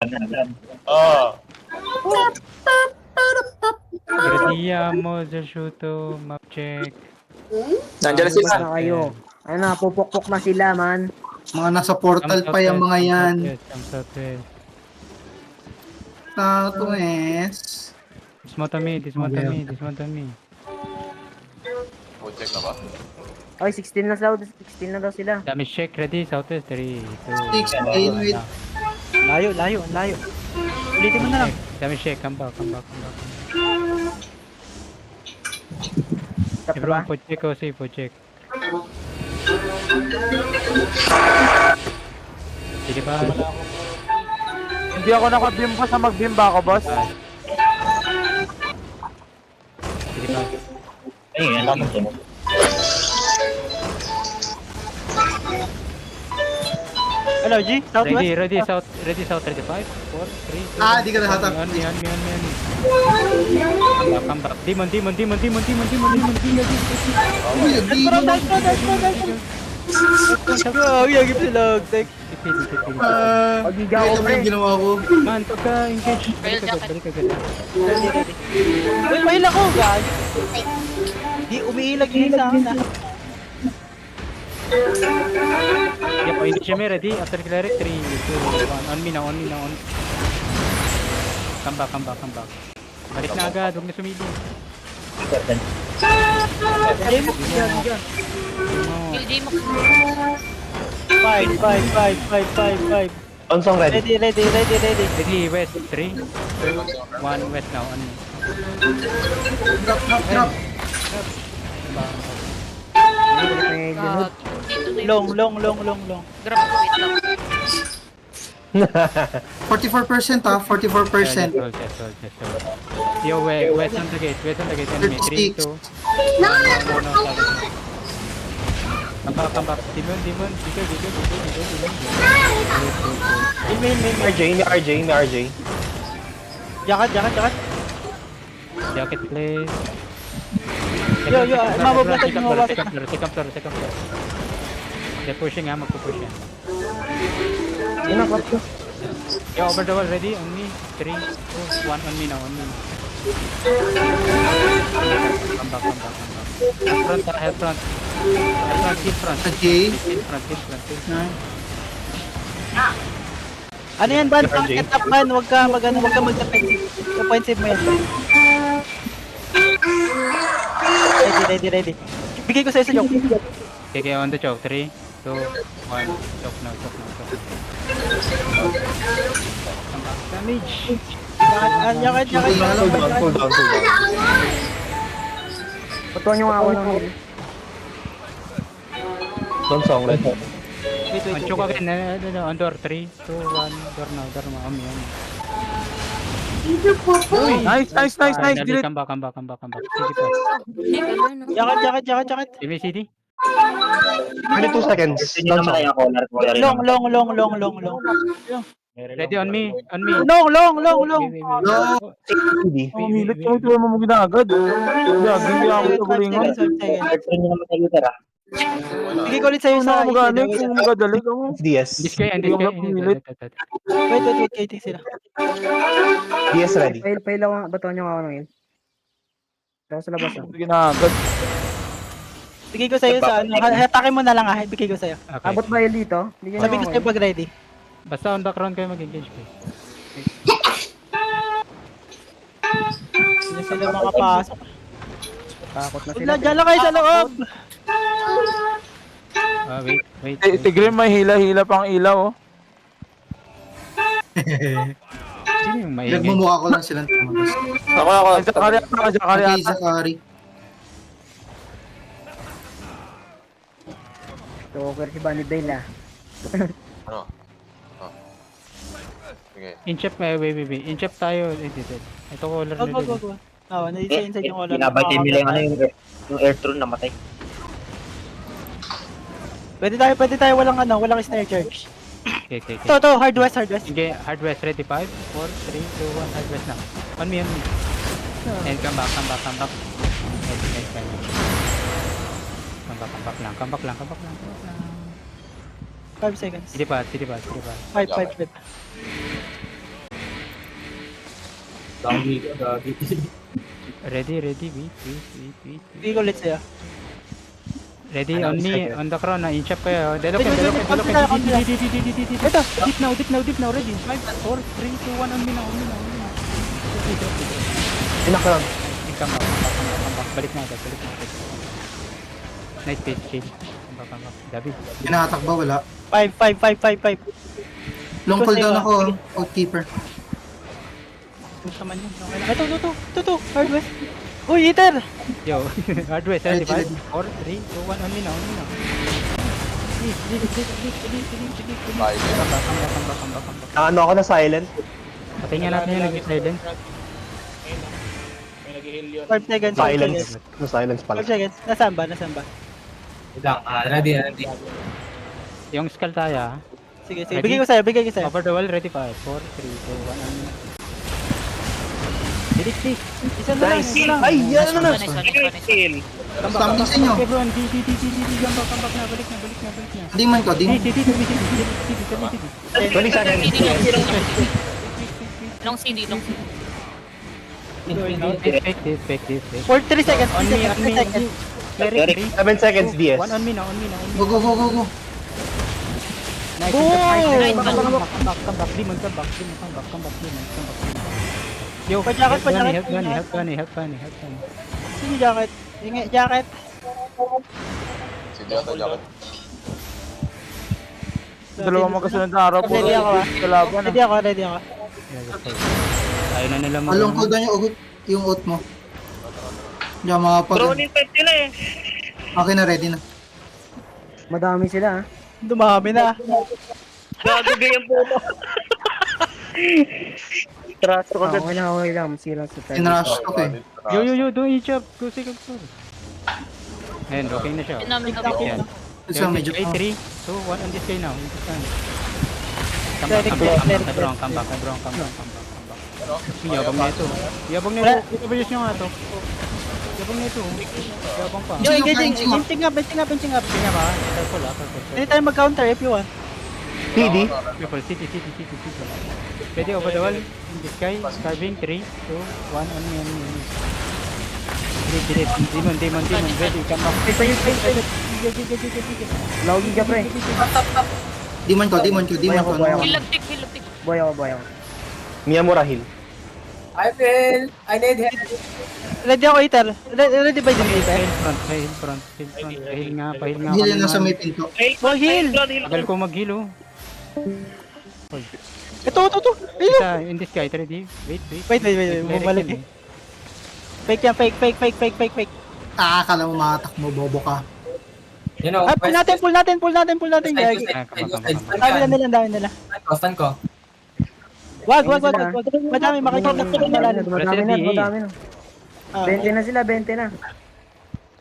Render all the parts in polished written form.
Oo. Gradiamo, Jashuto, map check. Nandiyan na sila. Lumabas na kayo. Ano na, pupukpok na sila, man. Mga nasa Come portal pa yung southwest, mga come yan. southwest, come southwest. Southwest. Dismount on me, dismount on me, dismount on me. Full check na ba? Ay, 16 na daw, 16 na daw sila. Damage check, ready, southwest, 3, 2, 16 with... Layo, layo, layo. Ulitin mo na lang. Damage check, come back, come back, come back. Stop na ba? Everyone, foot check, safe, foot check. Sige ba? Hindi ako nakabimba sa magbimba ako, boss. Sige ba? Ayun, alam mo ito. Hello, G? Southwest? Ready, south, ready, 5, 4, 3, 2, Ah, di ka nahatap. on me. Come back. Demon. Uy, ang Dive demon. Oh, yagip sila. Tek. Pagiga Kaya ko, naman pre. yung ginawa ko. Man, pagka engage, balik agad. Ready, ready. Uy, mahil ako, guys. Di umiilag yun sa akin, ah. Yeah, engage siya, ready. After cleric, 3, 2, 1. On me now. Come back. Balik na agad, huwag na sumili. James, No. Five. Onsong ready. Ready. Ready, west, 3, 2, 1, west now, on me. Drop. Balik na yung lunod. Long. 44% ah, 44%. Hold. Yo, west on the gate, enemy, 3, 2, 1, Come back. Demon, Bigger. RJ. Jacket. Jacket, please. Yo, mabablatag Second mo. floor. They're pushing, magpupush yan. Sino, kwatro? Yo, over the wall, ready? On me. 3, 2, 1, on me now. Come back. Help front. Kill front. Okay. Kill front. Ano yan, Ban? Get up, man. Huwag ka mag-defensive. Offensive mo yan. Ready. Bigay ko sa'yo sa joke. Okay, on the choke. 3, 2, 1. Choke now. Come back. Damage. Jacket. Cool down. Patuan yung ako ng heal. Onsong ready. On choke again. On door. 3, 2, 1. Door now. On me. Nice. Dali, come back. Sige pa. Jacket. Give me CD. 22 seconds. Long. Ready on me. Long. Wait. Umilit ko ito mo ginagad. Gagi ako ito kulingan. Bigay ko ulit sa'yo sa magaling kung magadalig ako. DS. This guy. Wait, sila. DS ready. Pail ako, batuan yung ako ng heal. Tapos sa labas, ah. Ginagad. Bigay ko sa'yo sa ano. Hatakin mo na lang, ah. Bigay ko sa'yo. Okay. Abot ba heal dito? Bigyan Sabi niyo ko ako sa'yo pag ready. Basta on background kayo mag-engage kayo. Hindi sila makapasok. Takot na sila. Wala, dyan lang kayo sa loob. Wait. Si Grim may hila-hila pang ilaw, oh. Sino yung maingay? Nagmumukha ko lang silang tumabas. Ako. Okay, Zakari. Joker si Bunny Bale, ah. Ano? Sige. Inchep, wait. Inchep tayo. Ito color Go. nila. Oo, nasa-inside yung color. Binabatay nila yung airtron na matay. Pwede tayo walang snare charge. Okay. To, hard west. Okay, hard west ready. 5, 4, 3, 2, 1, hard west now. On me. And come back. Nice. Come back lang. 5 seconds. Sige pa. 5. Ready, wait. Hindi ko ulit sa'yo. Ready, on me, on the crown, na-inchap kayo. Delokin. Ito. Deep now, ready. 5, 4, 3, 2, 1, on me now. Pinakram. Come back. Balik na. Nice pitch, chill. Come back. Dabi. Kinatakba, wala. 5. Long cooldown ako, outkeeper. Puta man yun. Okay lang. Ito. Hard west. Uy, Ether! Yo, hardware, 75. Ready. 4, 3, 2, 1, on me now. Please. Come back. Ano ako na silent? Patingin natin yung nag-silence. 5 seconds. Silence. No silence pala. 5 seconds. Nasaan ba? Ready. Yung skull tayo, ha? Sige. Ready? Bigay ko sa'yo. Over the wall, ready 5, 4, 3, 2, 1, on me. Bilik. Isa na lang. Ay, yan na. Stamina sa inyo. Everyone, di. Come back na. Balik na. Demon ko, demon. Di. 20 seconds. Long CD. Fake this. For 3 seconds. On me. 3 seconds. Cleric, 7 seconds, DS. 1 on me now. Go. Nice. Boom! Come back. Demon, come back. Yo, Pajakat. help bunny. Sino jacket? Jacket. Dalawang magkasunod na araw po. Ready ako, ah. Kalaban. Ready ako. Ayaw na nila mo. Long cooldown yung ult mo. Diyan makapag... Okay na, ready na. Madami sila, ha? Dumami na. Okay lang. Sila sa tayo. Tinrush ko eh. Yo, do each up. Go second floor. Ayun, okay na siya. Pinamig Tic-tac ako. Yan. Isa medyo... 3, 2, 1 on this guy now. Come Cleric, back. Yabang na ito. Yabang nyo nga ito. Yabang pa. Yo, engaging. Benching up. Kanya ba? Careful. Hindi tayo mag-counter if you want. PD. Careful. City. Ready over the wall. In the sky. Carving. 3, 2, 1. On me. Demon. Ready. Come back. Lawagin ka, pre. Demon ko. Boy ako. Hilagtik. Boy ako. Miyamura Hill. I need help. Ready ako, Ether. Ready ba yung Ether? Hill front. Pahil nga. Hindi na sa may pinto. Oh, heal! Tagal ko mag-heal, oh. Ito. Ayun. Isa, in this guy, ready? Wait. Wait. Bumalik eh. Fake yan. Fake. Akala mo makatakbo, bobo ka. You know, Ah, pull natin. Gagi. Dami nila. Kostan ko. Wag. Madami makikita ko nila. Madami na. Ah, 20 na sila, 20 na.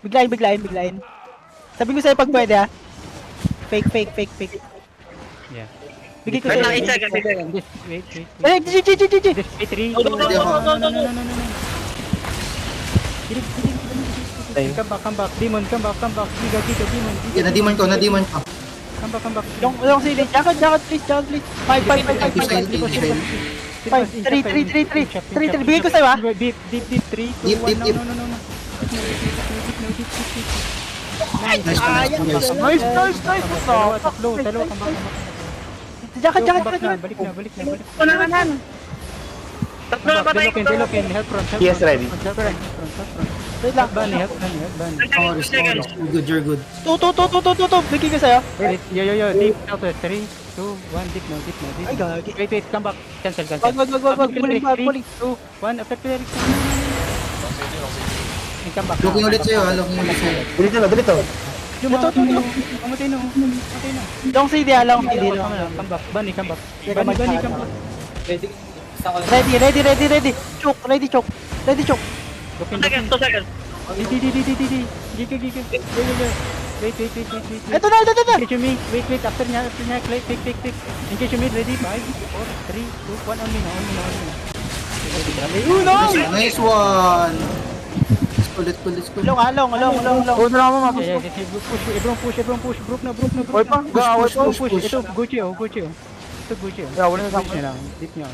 Biglayin. Sabi ko sa'yo pag pwede ha. Fake. Yeah. Bigay ko sa'yo. This, wait. Eh, GG. This, wait, 3, No. Come back. Demon, come back. Giga, demon. Yan, na-demon ko. Come back. Yung sili. Jacket, please. 5. 3. Bigay ko sa'yo ha. Deep, 3, 2, 1, Deep. no. Nice one. Dalawa, come back. Jacket. Balik na. Delokin, help front. DS ready. Wait lang. Bunny, help bunny. Oris. You're good. 2. Bigay ko sa'yo. Wait, yo, deep, out 3, 2, 1, deep now. Ay, gagi. Wait, come back. Cancel. Wag. Pulling. 2, 1, after cleric. Come back. Looking ulit sa'yo. Dito. Mamatay na. Long CD lang. Come back. Bunny, come back. Bunny, come back. Ready. Gusto ko lang. Ready. Choke. Ready choke. Looking. 2 seconds. Giga. Wait. Ito na. Engage me. Wait. After niya. Fake. Engage me. Ready? 5, 4, 3, 2, 1. On me now. Nice one. Let's go. Long. Huwag na ako mapos. Yeah. Everyone push. Group na. Boy pa. Push. Ito, Gucci. Ito, Gucci. Yeah, wala na sa Push niya lang. Deep niya.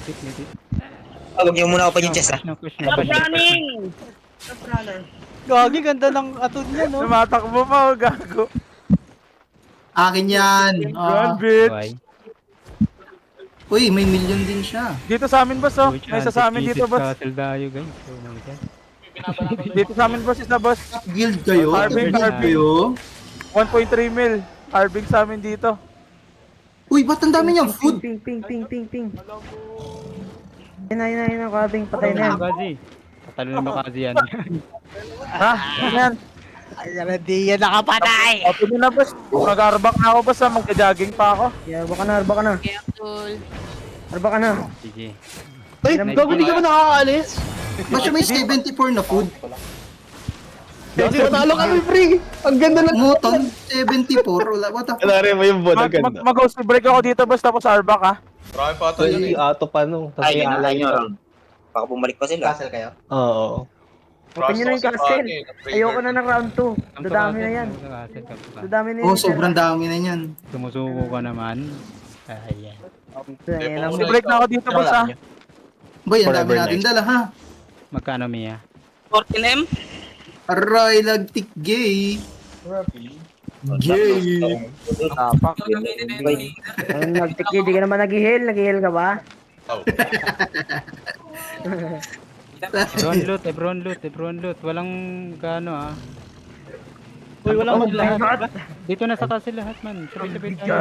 Huwag niyo muna open yung chest, Push na, push na, push na. Gagi, ganda ng aton niya, no? Tumatakbo pa, oh, gago. Akin yan. Run, bitch. Buhay. Uy, may million din siya. Dito sa amin, boss, oh. Uy, May isa sa amin dito, boss. Castle tayo, guys. Oh my god. Dito sa amin, boss, isa, boss. Guild kayo? Arvin, Guild Arvin. kayo? 1.3 mil. Arbing sa amin dito. Uy, ba't ang dami niyang food? Ping, ping, ping, ping, ping. Yun na, Kabing. Patay na yan. Kazi. Patalo na ba Kazi yan? Ha? Yan. Ay, hindi yan nakapatay! Open nyo na, boss. Nag-arbak na ako, boss, ha. Magja-jogging pa ako. Yeah, baka na, arba ka na. Arba ka na. Sige. Ay, gago, di ka ba nakakaalis? Ba't siya may 74 na food? Kasi matalo kami, free. Ang ganda ng... Muton, 74. Wala, what the fuck? Kanari mo yung bod, ang ganda. Mag-ghost break ako dito, boss, tapos arbak, ha. Marami pa ito Ay, ato pa, no. Tapos Ay, yun alay nyo. pa. Baka bumalik pa sila. Oo. Open nyo na yung castle. Ayoko na ng round 2. Dadami na yan. Dadami na yan. Oh, sobrang dami na yan. Sumusuko ka naman. Ayan. Ayan ang Break na ako dito, boss, ha. Boy, ang dami Forever natin dala, ha? Magkano, Mia? 14M? Aray, lagtik gay. Gay. Tapak. Ang nagtiki, di ka naman nag-heal. Nag-heal ka ba? Ebron loot. Walang gaano, ah. Uy, walang maglahat. Dito na sa castle lahat, man. Sabay-sabay tayo.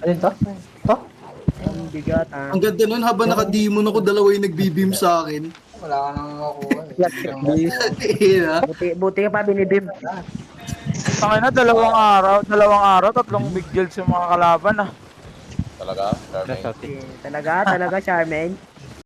Alin to? To? Ang bigat, ah. Ang ganda nun, habang naka-demon ako, dalawa yung nagbi-beam sa akin. Wala ka nang makuha. Ina. Buti ka pa, binibim. Tangina, dalawang araw, tatlong big guilds yung mga kalaban, ah. Talaga? That's out. Talaga, Charmaine.